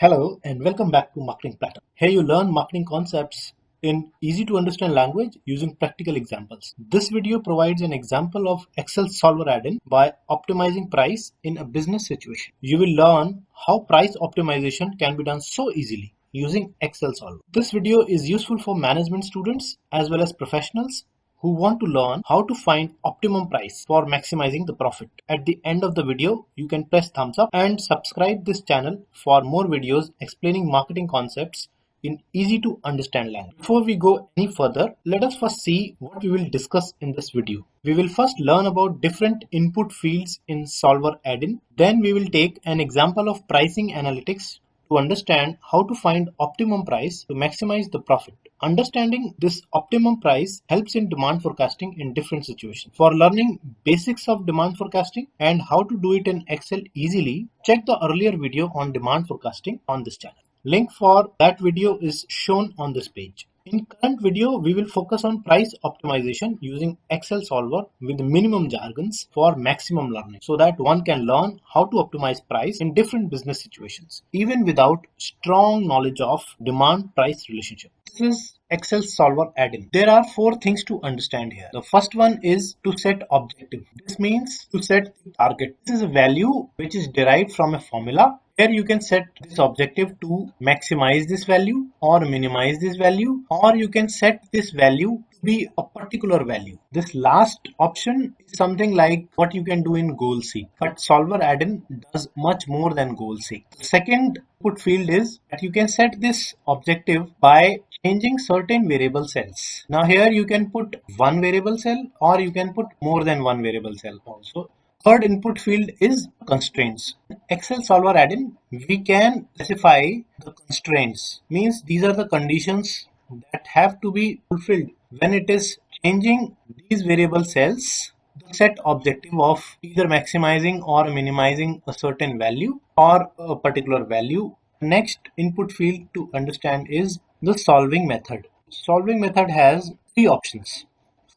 Hello and welcome back to Marketing Platter. Here you learn marketing concepts in easy to understand language using practical examples. This video provides an example of Excel solver add-in by optimizing price in a business situation. You will learn how price optimization can be done so easily using Excel solver. This video is useful for management students as well as professionals who want to learn how to find optimum price for maximizing the profit. At the end of the video, you can press thumbs up and subscribe this channel for more videos explaining marketing concepts in easy to understand language. Before we go any further, let us first see what we will discuss in this video. We will first learn about different input fields in solver add-in. Then we will take an example of pricing analytics to understand how to find optimum price to maximize the profit. Understanding this optimum price helps in demand forecasting in different situations. For learning basics of demand forecasting and how to do it in Excel easily, check the earlier video on demand forecasting on this channel. Link for that video is shown on this page. In current video, we will focus on price optimization using Excel solver with minimum jargons for maximum learning so that one can learn how to optimize price in different business situations, even without strong knowledge of demand price relationship. This is Excel solver add-in. There are four things to understand here. The first one is to set objective. This means to set the target. This is a value which is derived from a formula. Here you can set this objective to maximize this value or minimize this value, or you can set this value to be a particular value. This last option is something like what you can do in goal seek, but solver add-in does much more than goal seek. The second input field is that you can set this objective by changing certain variable cells. Now here you can put one variable cell or you can put more than one variable cell also. Third input field is constraints. Excel solver add-in, we can specify the constraints. Means these are the conditions that have to be fulfilled when it is changing these variable cells. The set objective of either maximizing or minimizing a certain value or a particular value. Next input field to understand is the solving method. Solving method has three options.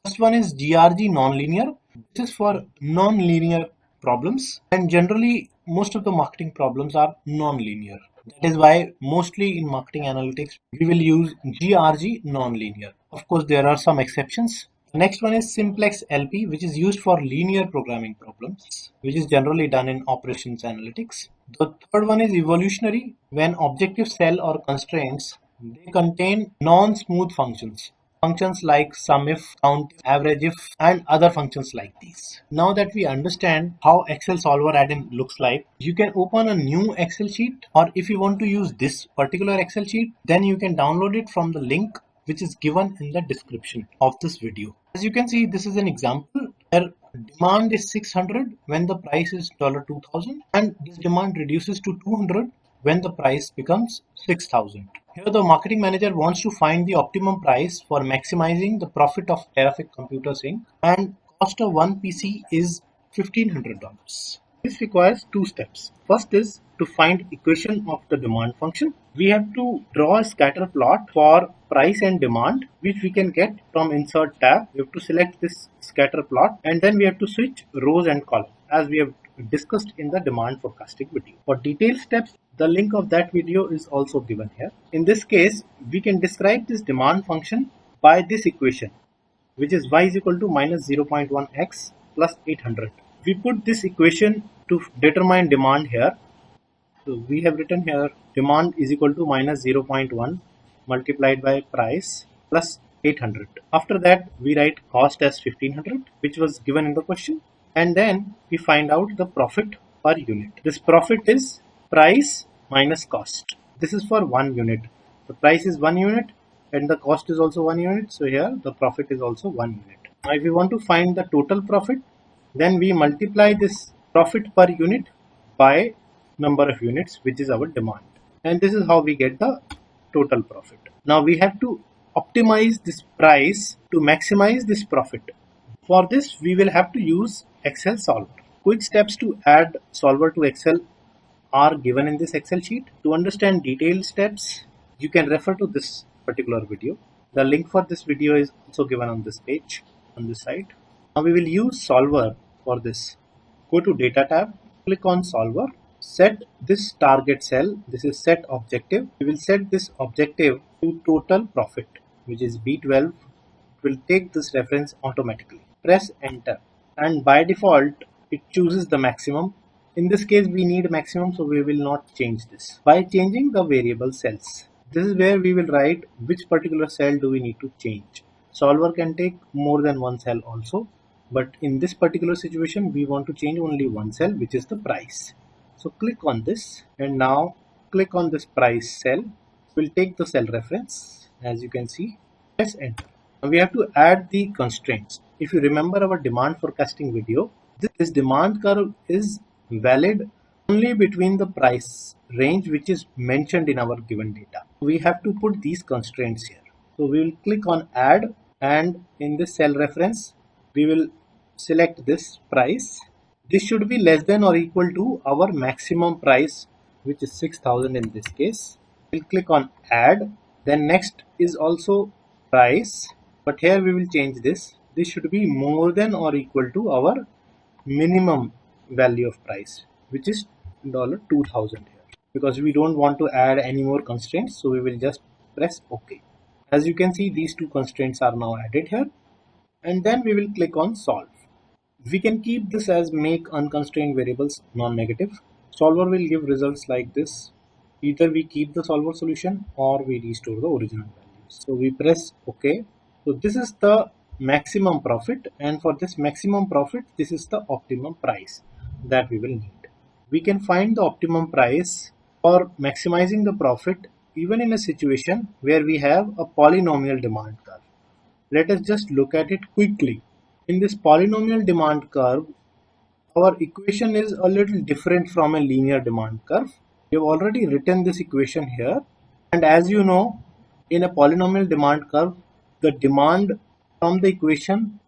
First one is GRG nonlinear. This is for non-linear problems, and generally most of the marketing problems are non-linear. That is why mostly in marketing analytics we will use GRG nonlinear. Of course, there are some exceptions. The next one is simplex LP, which is used for linear programming problems, which is generally done in operations analytics. The third one is evolutionary, when objective cell or constraints they contain non-smooth functions. Functions like sum if, count, average if, and other functions like these. Now that we understand how Excel solver add-in looks like, you can open a new Excel sheet, or if you want to use this particular Excel sheet, then you can download it from the link which is given in the description of this video. As you can see, this is an example where demand is 600 when the price is $2,000, and this demand reduces to 200 when the price becomes 6,000. Here the marketing manager wants to find the optimum price for maximizing the profit of Terrafic Computers Inc. and cost of one PC is $1,500. This requires two steps. First is to find equation of the demand function. We have to draw a scatter plot for price and demand, which we can get from insert tab. We have to select this scatter plot and then we have to switch rows and columns as we have discussed in the demand forecasting video. For detailed steps, the link of that video is also given here. In this case, we can describe this demand function by this equation, which is y is equal to minus 0.1x plus 800. We put this equation to determine demand here. So we have written here demand is equal to minus 0.1 multiplied by price plus 800. After that, we write cost as 1500, which was given in the question. And then we find out the profit per unit. This profit is price minus cost. This is for 1 unit. The price is 1 unit and the cost is also 1 unit. So here the profit is also 1 unit. Now if we want to find the total profit, then we multiply this profit per unit by number of units, which is our demand. And this is how we get the total profit. Now we have to optimize this price to maximize this profit. For this, we will have to use Excel solver. Quick steps to add solver to Excel are given in this Excel sheet. To understand detailed steps, you can refer to this particular video. The link for this video is also given on this page, on this site. Now we will use solver for this. Go to data tab, click on solver, set this target cell. This is set objective. We will set this objective to total profit, which is B12. It will take this reference automatically. Press enter, and by default it chooses the maximum. In this case we need maximum, so we will not change this. By changing the variable cells, this is where we will write which particular cell do we need to change. Solver can take more than one cell also, but in this particular situation we want to change only one cell, which is the price. So click on this, and now click on this price cell. We'll take the cell reference, as you can see. Press enter. Now we have to add the constraints. If you remember our demand forecasting video, this demand curve is valid only between the price range which is mentioned in our given data. We have to put these constraints here. So we will click on add, and in this cell reference we will select this price. This should be less than or equal to our maximum price, which is 6,000 in this case. We'll click on add. Then next is also price, but here we will change this. This should be more than or equal to our minimum value of price, which is $2,000 here, because we don't want to add any more constraints. So we will just press OK. As you can see, these two constraints are now added here, and then we will click on solve. We can keep this as make unconstrained variables non-negative. Solver will give results like this. Either we keep the solver solution or we restore the original values. So we press OK. So this is the maximum profit, and for this maximum profit, this is the optimum price that we will need. We can find the optimum price for maximizing the profit even in a situation where we have a polynomial demand curve. Let us just look at it quickly. In this polynomial demand curve, our equation is a little different from a linear demand curve. We have already written this equation here, and as you know, in a polynomial demand curve, the demand from the equation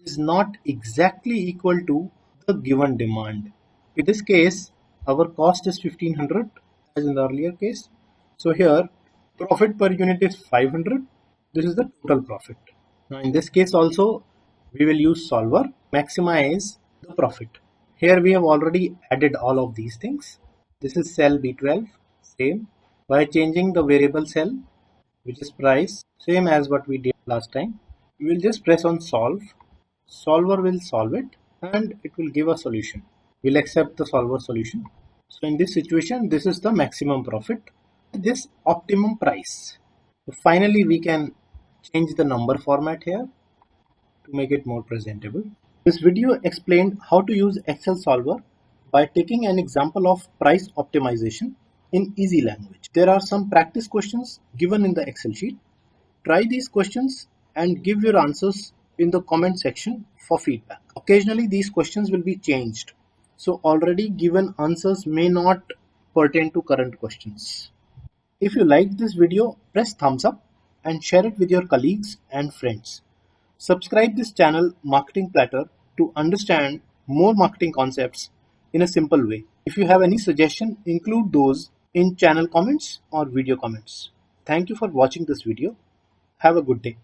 is not exactly equal to the given demand. In this case, our cost is 1500 as in the earlier case. So here profit per unit is 500. This is the total profit. Now in this case also we will use solver, maximize the profit. Here we have already added all of these things. This is cell B12, same. By changing the variable cell, which is price, same as what we did last time. We will just press on solve. Solver will solve it and it will give a solution. We'll accept the solver solution. So in this situation, this is the maximum profit, this optimum price. So finally, we can change the number format here to make it more presentable. This video explained how to use Excel solver by taking an example of price optimization in easy language. There are some practice questions given in the Excel sheet. Try these questions and give your answers in the comment section for feedback. Occasionally these questions will be changed, so already given answers may not pertain to current questions. If you liked this video, press thumbs up and share it with your colleagues and friends. Subscribe this channel Marketing Platter to understand more marketing concepts in a simple way. If you have any suggestion, include those in channel comments or video comments. Thank you for watching this video. Have a good day.